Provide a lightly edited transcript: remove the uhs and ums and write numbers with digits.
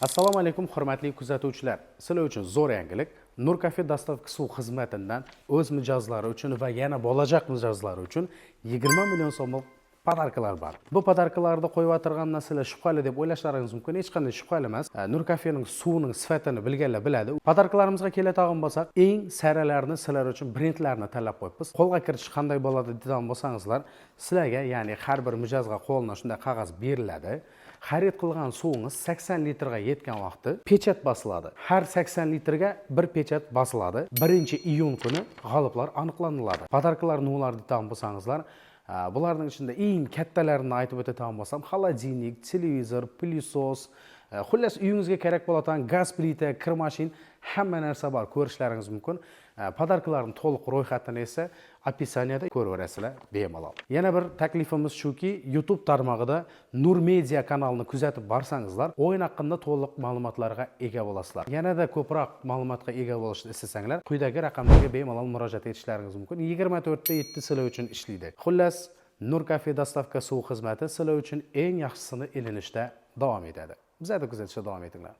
Assalomu alaykum hurmatli kuzatuvchilar. Sizlar uchun zo'r yangilik. Nur Cafe dostavka suv xizmatidan o'z mijozlari uchun va yana bo'lajak mijozlari uchun 20 million so'mlik podarkalar bor. Bu podarkalarni qo'yib o'tirgandan sizlar shubhali deb o'ylashlaringiz mumkin. Hech qanday shubhali emas. Nur Cafening suvining sifatini bilganlar biladi. Podarkalarimizga keladigan bo'lsak, eng saralarni sizlar uchun brendlarni tanlab qo'yibmiz. Qo'lga kiritish qanday bo'ladi degan bo'lsangizlar, sizlarga, ya'ni har bir mijozga qo'lina shunday qog'oz beriladi. Xarid qilgan suvingiz 80 litrga yetgan vaqtda pechat bosiladi. Har 80 litrga bir pechat bosiladi. 1-iyun kuni g'oliblar aniqlanadi. Podarkalar nimalar degan bo'lsangizlar, bularning ichida eng kattalarini aytib o'tadigan bo'lsam, xolodilnik, televizor, plyusos, xullas uyingizga kerak bo'ladigan gaz plita, kir mashin, hamma narsa bor, ko'rishlaringiz mumkin. Podarkalarning to'liq ro'yxatini esa opisaniyada ko'raverasizlar bemalol. Yana bir taklifimiz shuki, YouTube tarmog'ida Nur Media kanalini kuzatib borsangizlar, o'yin haqida to'liq ma'lumotlarga ega bo'lasizlar. Yanada ko'proq ma'lumotga ega bo'lishni istasanglar, quyidagi raqamlarga bemalol murojaat etishlaringiz mumkin. 24/7 sizlar uchun ishlaydi. Xullas, Nur Cafe dostavka suv xizmati sizlar uchun eng yaxshisini ilinishda davom etadi. Bizda kuzatishda davom etinglar.